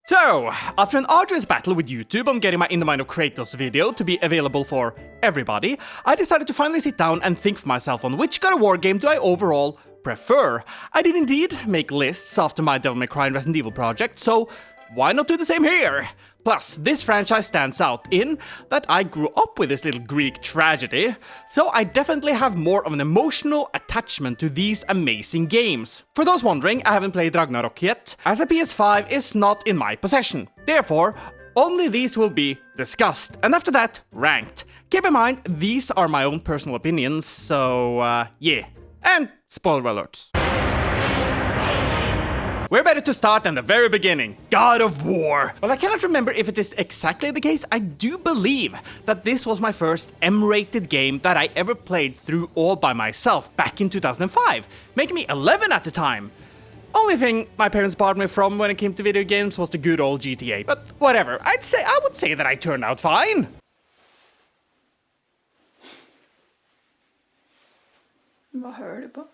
So, after an arduous battle with YouTube on getting my In the Mind of Kratos video to be available for everybody, I decided to finally sit down and think for myself on which God of War game do I overall prefer. I did indeed make lists after my Devil May Cry and Resident Evil project, so why not do the same here? Plus, this franchise stands out in that I grew up with this little Greek tragedy, so I definitely have more of an emotional attachment to these amazing games. For those wondering, I haven't played Ragnarok yet, as a PS5 is not in my possession. Therefore, only these will be discussed, and after that, ranked. Keep in mind, these are my own personal opinions, so yeah. And spoiler alerts. We're better to start than the very beginning. God of War. Well, I cannot remember if it is exactly the case. I do believe that this was my first M-rated game that I ever played through all by myself back in 2005, making me 11 at the time. Only thing my parents barred me from when it came to video games was the good old GTA. But whatever, I would say that I turned out fine. Vad hör du på?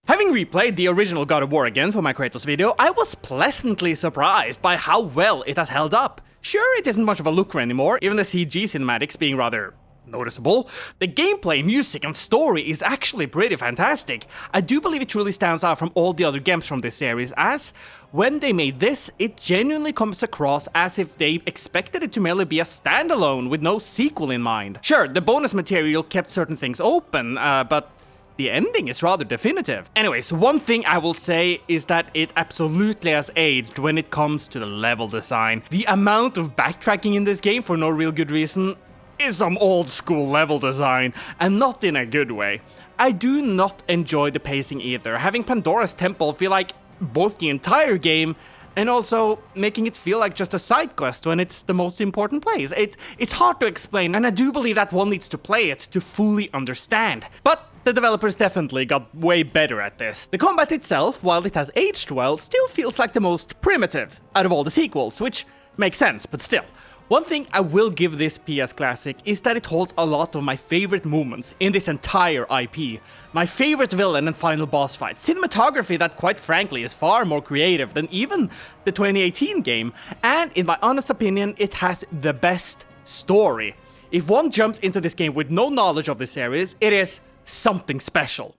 Having replayed the original God of War again for my Kratos video, I was pleasantly surprised by how well it has held up. Sure, it isn't much of a looker anymore, even the CG cinematics being rather noticeable. The gameplay, music, and story is actually pretty fantastic. I do believe it truly stands out from all the other games from this series, as when they made this, it genuinely comes across as if they expected it to merely be a standalone with no sequel in mind. Sure, the bonus material kept certain things open, but the ending is rather definitive. Anyways, one thing I will say is that it absolutely has aged when it comes to the level design. The amount of backtracking in this game for no real good reason is some old school level design, and not in a good way. I do not enjoy the pacing either, having Pandora's Temple feel like both the entire game and also making it feel like just a side quest when it's the most important place. It's hard to explain, and I do believe that one needs to play it to fully understand. But the developers definitely got way better at this. The combat itself, while it has aged well, still feels like the most primitive out of all the sequels, which makes sense, but still. One thing I will give this PS Classic is that it holds a lot of my favorite moments in this entire IP. My favorite villain and final boss fight, cinematography that quite frankly is far more creative than even the 2018 game, and in my honest opinion, it has the best story. If one jumps into this game with no knowledge of this series, it is something special.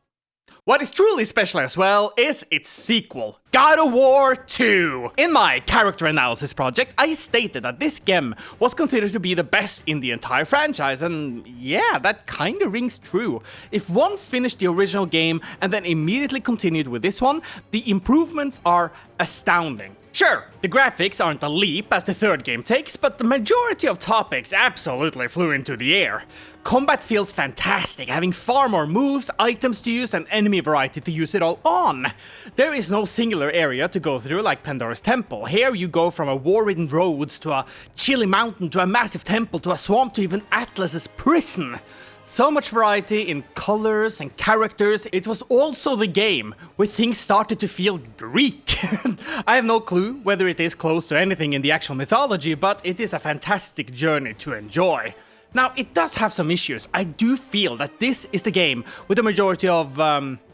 What is truly special as well is its sequel, God of War 2. In my character analysis project, I stated that this game was considered to be the best in the entire franchise, and yeah, that kinda rings true. If one finished the original game and then immediately continued with this one, the improvements are astounding. Sure, the graphics aren't a leap as the third game takes, but the majority of topics absolutely flew into the air. Combat feels fantastic, having far more moves, items to use, and enemy variety to use it all on. There is no singular area to go through like Pandora's Temple. Here you go from a war-ridden roads to a chilly mountain to a massive temple to a swamp to even Atlas's prison. So much variety in colors and characters. It was also the game where things started to feel Greek. I have no clue whether it is close to anything in the actual mythology, but it is a fantastic journey to enjoy. Now, it does have some issues. I do feel that this is the game with the majority of,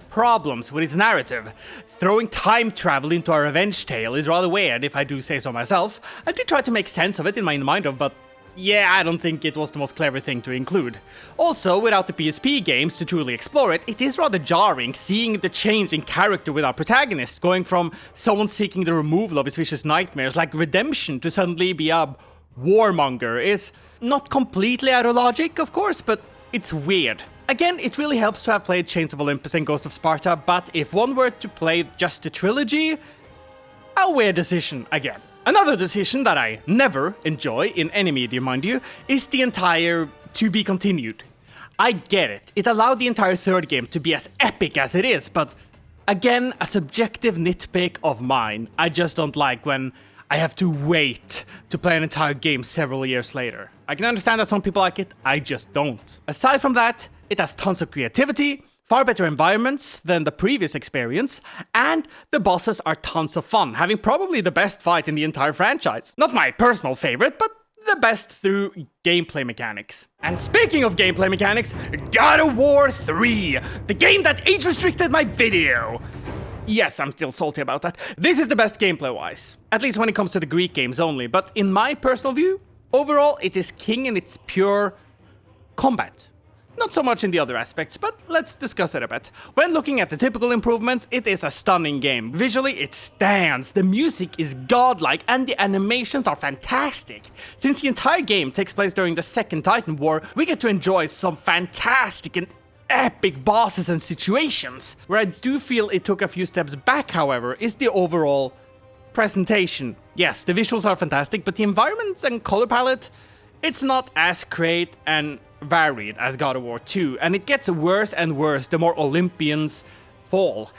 problems with its narrative. Throwing time travel into a revenge tale is rather weird, if I do say so myself. I did try to make sense of it in my mind of, but yeah, I don't think it was the most clever thing to include. Also, without the PSP games to truly explore it, it is rather jarring seeing the change in character with our protagonist, going from someone seeking the removal of his vicious nightmares like redemption to suddenly be a warmonger is not completely out of logic, of course, but it's weird. Again, it really helps to have played Chains of Olympus and Ghost of Sparta, but if one were to play just the trilogy, a weird decision again. Another decision that I never enjoy in any medium, mind you, is the entire to be continued. I get it. It allowed the entire third game to be as epic as it is, but again, a subjective nitpick of mine. I just don't like when I have to wait to play an entire game several years later. I can understand that some people like it, I just don't. Aside from that, it has tons of creativity, far better environments than the previous experience, and the bosses are tons of fun, having probably the best fight in the entire franchise. Not my personal favorite, but the best through gameplay mechanics. And speaking of gameplay mechanics, God of War 3, the game that age-restricted my video. Yes, I'm still salty about that. This is the best gameplay-wise. At least when it comes to the Greek games only. But in my personal view, overall, it is king in its pure combat. Not so much in the other aspects, but let's discuss it a bit. When looking at the typical improvements, it is a stunning game. Visually, it stands, the music is godlike, and the animations are fantastic. Since the entire game takes place during the Second Titan War, we get to enjoy some fantastic and epic bosses and situations. Where I do feel it took a few steps back, however, is the overall presentation. Yes, the visuals are fantastic, but the environments and color palette, it's not as great and varied as God of War 2, and it gets worse and worse the more Olympians fall.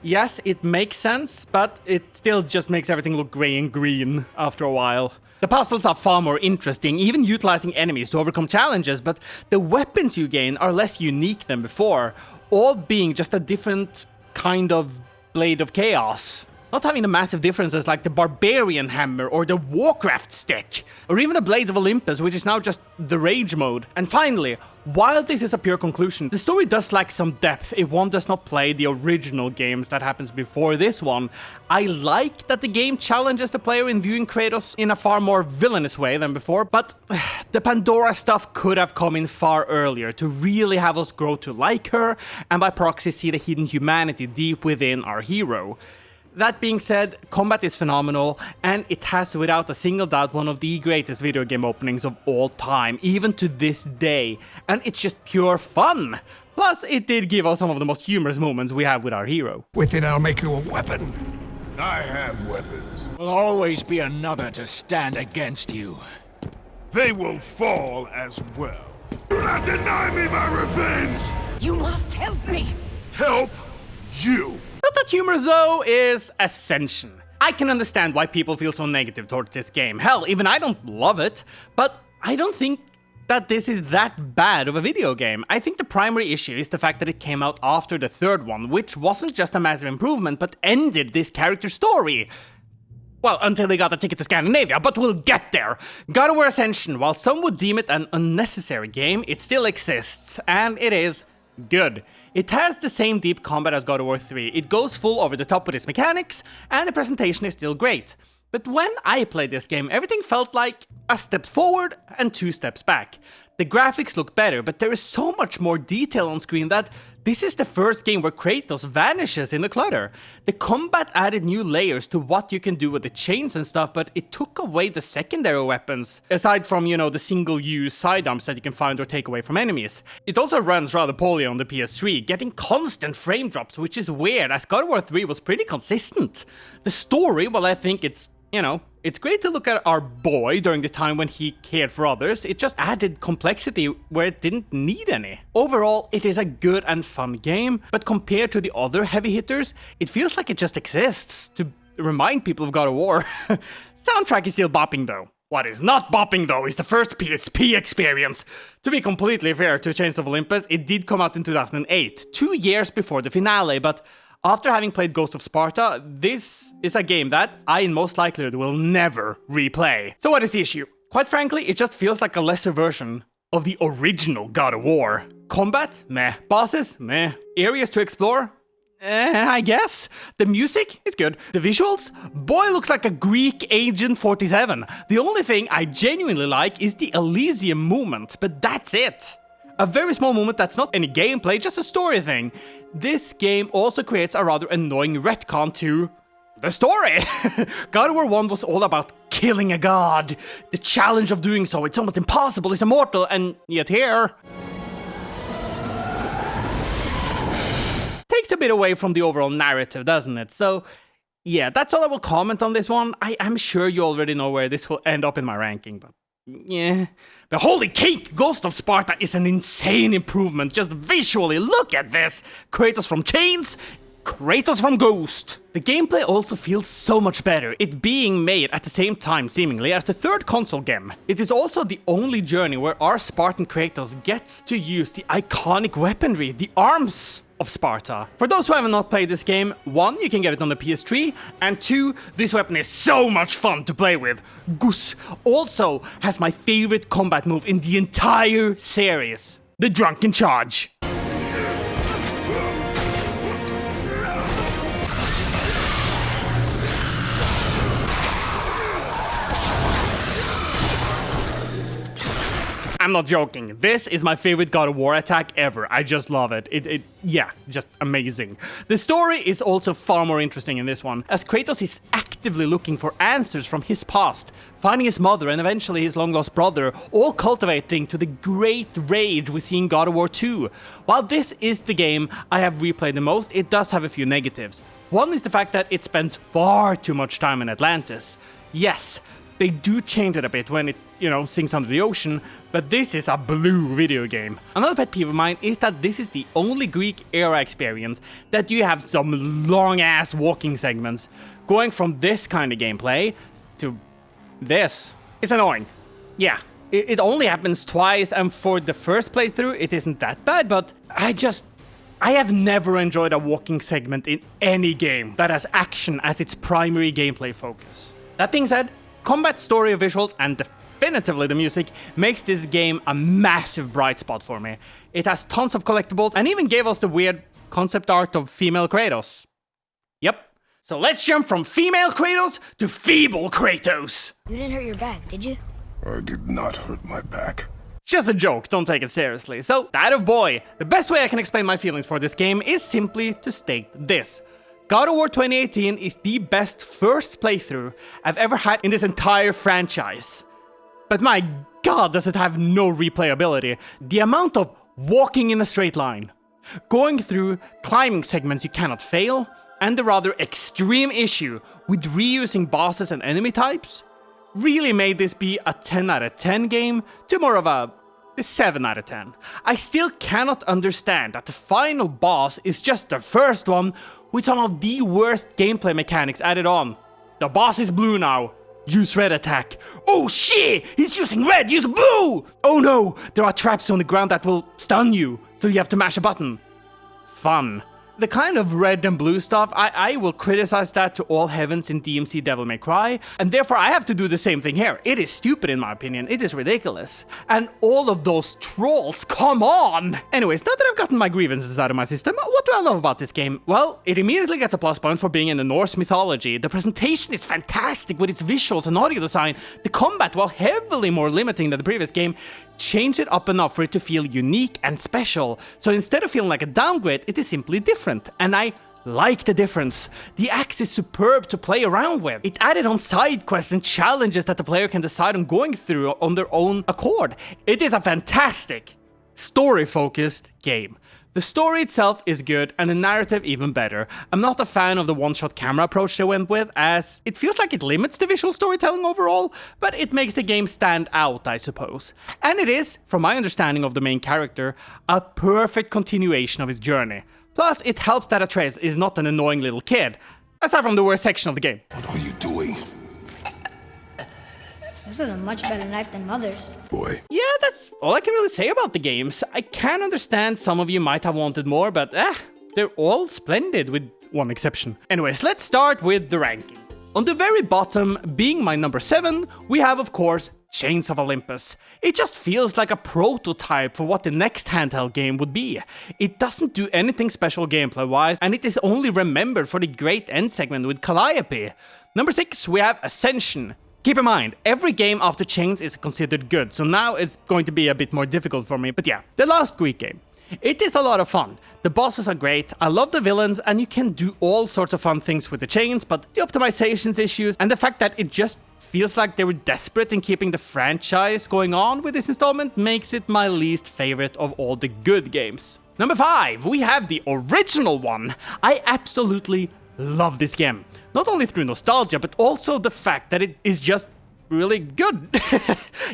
Yes, it makes sense, but it still just makes everything look grey and green after a while. The puzzles are far more interesting, even utilizing enemies to overcome challenges, but the weapons you gain are less unique than before, all being just a different kind of blade of chaos. Not having the massive differences like the Barbarian Hammer or the Warcraft Stick, or even the Blades of Olympus, which is now just the Rage mode. And finally, while this is a pure conclusion, the story does lack some depth if one does not play the original games that happens before this one. I like that the game challenges the player in viewing Kratos in a far more villainous way than before, but the Pandora stuff could have come in far earlier to really have us grow to like her, and by proxy see the hidden humanity deep within our hero. That being said, combat is phenomenal, and it has without a single doubt one of the greatest video game openings of all time, even to this day, and it's just pure fun! Plus, it did give us some of the most humorous moments we have with our hero. With it, I'll make you a weapon. I have weapons. There'll always be another to stand against you. They will fall as well. Do not deny me my revenge! You must help me! Help you! Not that humorous though is Ascension. I can understand why people feel so negative towards this game. Hell, even I don't love it, but I don't think that this is that bad of a video game. I think the primary issue is the fact that it came out after the third one, which wasn't just a massive improvement, but ended this character's story. Well, until they got a ticket to Scandinavia, but we'll get there. God of War Ascension, while some would deem it an unnecessary game, it still exists, and it is good. It has the same deep combat as God of War 3, it goes full over the top with its mechanics, and the presentation is still great. But when I played this game, everything felt like a step forward and 2 steps back. The graphics look better, but there is so much more detail on screen that this is the first game where Kratos vanishes in the clutter. The combat added new layers to what you can do with the chains and stuff, but it took away the secondary weapons, aside from, the single-use sidearms that you can find or take away from enemies. It also runs rather poorly on the PS3, getting constant frame drops, which is weird, as God of War 3 was pretty consistent. The story, well, I think it's it's great to look at our boy during the time when he cared for others. It just added complexity where it didn't need any. Overall, it is a good and fun game, but compared to the other heavy hitters, it feels like it just exists to remind people of God of War. Soundtrack is still bopping though. What is not bopping though is the first PSP experience. To be completely fair to Chains of Olympus, it did come out in 2008, 2 years before the finale, but after having played Ghost of Sparta, this is a game that I in most likelihood will never replay. So what is the issue? Quite frankly, it just feels like a lesser version of the original God of War. Combat? Meh. Bosses? Meh. Areas to explore? I guess. The music is good. The visuals? Boy looks like a Greek Agent 47. The only thing I genuinely like is the Elysium movement, but that's it. A very small moment that's not any gameplay, just a story thing. This game also creates a rather annoying retcon to the story. God of War 1 was all about killing a god. The challenge of doing so, it's almost impossible, it's immortal, and yet here takes a bit away from the overall narrative, doesn't it? So yeah, that's all I will comment on this one. I'm sure you already know where this will end up in my ranking, but yeah. But holy cake, Ghost of Sparta is an insane improvement, just visually, look at this! Kratos from Chains, Kratos from Ghost. The gameplay also feels so much better, it being made at the same time seemingly as the third console game. It is also the only journey where our Spartan Kratos gets to use the iconic weaponry, the arms of Sparta. For those who have not played this game, 1, you can get it on the PS3, and 2, this weapon is so much fun to play with. Gus also has my favorite combat move in the entire series, the Drunken Charge. I'm not joking. This is my favorite God of War attack ever. I just love it. Yeah, just amazing. The story is also far more interesting in this one, as Kratos is actively looking for answers from his past, finding his mother and eventually his long-lost brother, all cultivating to the great rage we see in God of War 2. While this is the game I have replayed the most, it does have a few negatives. One is the fact that it spends far too much time in Atlantis. Yes, they do change it a bit when it, sinks under the ocean, but this is a blue video game. Another pet peeve of mine is that this is the only Greek era experience that you have some long-ass walking segments. Going from this kind of gameplay to this is annoying. Yeah, it only happens twice, and for the first playthrough, it isn't that bad, but I have never enjoyed a walking segment in any game that has action as its primary gameplay focus. That being said, combat, story, visuals, and definitively the music makes this game a massive bright spot for me. It has tons of collectibles and even gave us the weird concept art of female Kratos. Yep. So let's jump from female Kratos to feeble Kratos. You didn't hurt your back, did you? I did not hurt my back. Just a joke, don't take it seriously. So, that of boy, the best way I can explain my feelings for this game is simply to state this. God of War 2018 is the best first playthrough I've ever had in this entire franchise. But my god, does it have no replayability. The amount of walking in a straight line, going through climbing segments you cannot fail, and the rather extreme issue with reusing bosses and enemy types really made this be a 10 out of 10 game to more of a 7 out of 10. I still cannot understand that the final boss is just the first one with some of the worst gameplay mechanics added on. The boss is blue now. Use red attack. Oh shit! He's using red! Use blue! Oh no! There are traps on the ground that will stun you, so you have to mash a button. Fun. The kind of red and blue stuff, I will criticize that to all heavens in DMC Devil May Cry, and therefore I have to do the same thing here. It is stupid in my opinion, it is ridiculous. And all of those trolls, come on! Anyways, now that I've gotten my grievances out of my system, what do I love about this game? Well, it immediately gets a plus point for being in the Norse mythology. The presentation is fantastic with its visuals and audio design. The combat, while heavily more limiting than the previous game, change it up enough for it to feel unique and special. So instead of feeling like a downgrade, it is simply different. And I like the difference. The axe is superb to play around with. It added on side quests and challenges that the player can decide on going through on their own accord. It is a fantastic, story-focused game. The story itself is good, and the narrative even better. I'm not a fan of the one-shot camera approach they went with, as it feels like it limits the visual storytelling overall, but it makes the game stand out, I suppose. And it is, from my understanding of the main character, a perfect continuation of his journey. Plus, it helps that Atreus is not an annoying little kid, aside from the worst section of the game. What are you doing, This is a much better knife than Mother's. boy? Yeah, that's all I can really say about the games. I can understand some of you might have wanted more, but they're all splendid with one exception. Anyways, let's start with the ranking. On the very bottom, being my number 7, we have of course Chains of Olympus. It just feels like a prototype for what the next handheld game would be. It doesn't do anything special gameplay-wise, and it is only remembered for the great end segment with Calliope. Number 6, we have Ascension. Keep in mind, every game after Chains is considered good, so now it's going to be a bit more difficult for me, but yeah, the last Greek game. It is a lot of fun. The bosses are great, I love the villains, and you can do all sorts of fun things with the chains, but the optimizations issues and the fact that it just feels like they were desperate in keeping the franchise going on with this installment makes it my least favorite of all the good games. Number 5, we have the original one. I absolutely love this game. Not only through nostalgia, but also the fact that it is just really good.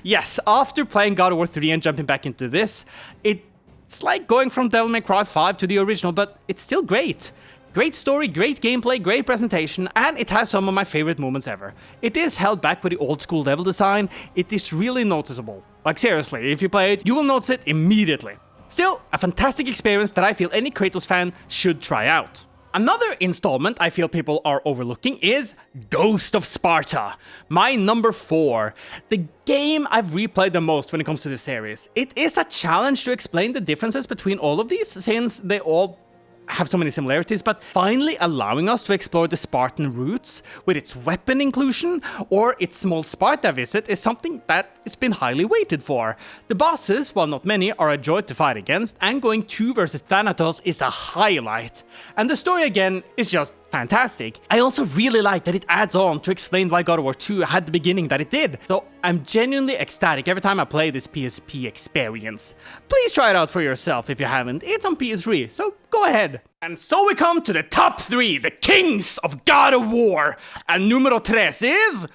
Yes, after playing God of War 3 and jumping back into this, it's like going from Devil May Cry 5 to the original, but it's still great. Great story, great gameplay, great presentation, and it has some of my favorite moments ever. It is held back with the old school level design. It is really noticeable. Like seriously, if you play it, you will notice it immediately. Still, a fantastic experience that I feel any Kratos fan should try out. Another installment I feel people are overlooking is Ghost of Sparta, my number 4. The game I've replayed the most when it comes to this series. It is a challenge to explain the differences between all of these, since they all have so many similarities, but finally allowing us to explore the Spartan roots with its weapon inclusion or its small Sparta visit is something that has been highly waited for. The bosses, while not many, are a joy to fight against, and going 2 versus Thanatos is a highlight. And the story again is just fantastic. I also really like that it adds on to explain why God of War 2 had the beginning that it did. So I'm genuinely ecstatic every time I play this PSP experience. Please try it out for yourself if you haven't. It's on PS3, so go ahead. And so we come to the top 3, the kings of God of War. And numero 3 is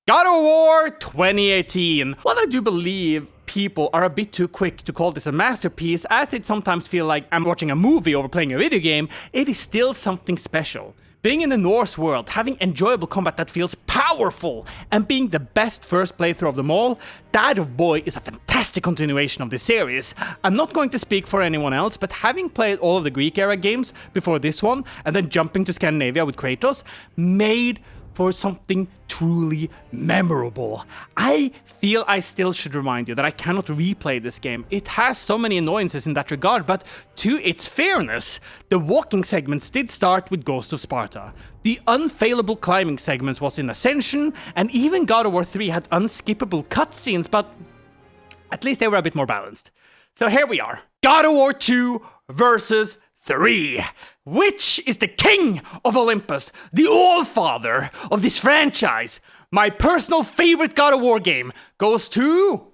God of War 2018. While I do believe people are a bit too quick to call this a masterpiece, as it sometimes feels like I'm watching a movie over playing a video game, it is still something special. Being in the Norse world, having enjoyable combat that feels powerful, and being the best first playthrough of them all, that of boy is a fantastic continuation of this series. I'm not going to speak for anyone else, but having played all of the Greek era games before this one, and then jumping to Scandinavia with Kratos, made for something truly memorable. I feel I still should remind you that I cannot replay this game. It has so many annoyances in that regard, but to its fairness, the walking segments did start with Ghost of Sparta. The unfailable climbing segments was in Ascension, and even God of War 3 had unskippable cutscenes, but at least they were a bit more balanced. So here we are, God of War 2 versus 3. Which is the king of Olympus, the all-father of this franchise? My personal favorite God of War game goes to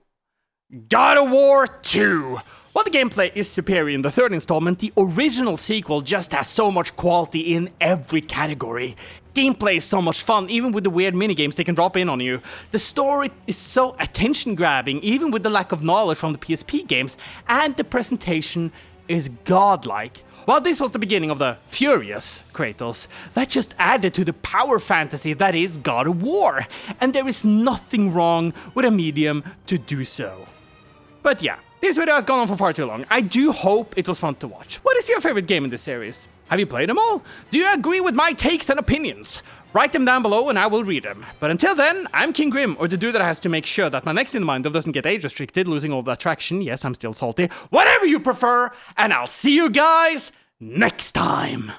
God of War 2. While the gameplay is superior in the third installment, the original sequel just has so much quality in every category. Gameplay is so much fun, even with the weird minigames they can drop in on you. The story is so attention-grabbing, even with the lack of knowledge from the PSP games, and the presentation is godlike. While this was the beginning of the furious Kratos, that just added to the power fantasy that is God of War, and there is nothing wrong with a medium to do so. But yeah, this video has gone on for far too long. I do hope it was fun to watch. What is your favorite game in this series? Have you played them all? Do you agree with my takes and opinions? Write them down below and I will read them. But until then, I'm KingJGrim, or the dude that has to make sure that my next in mind doesn't get age restricted, losing all that traction. Yes, I'm still salty. Whatever you prefer, and I'll see you guys next time.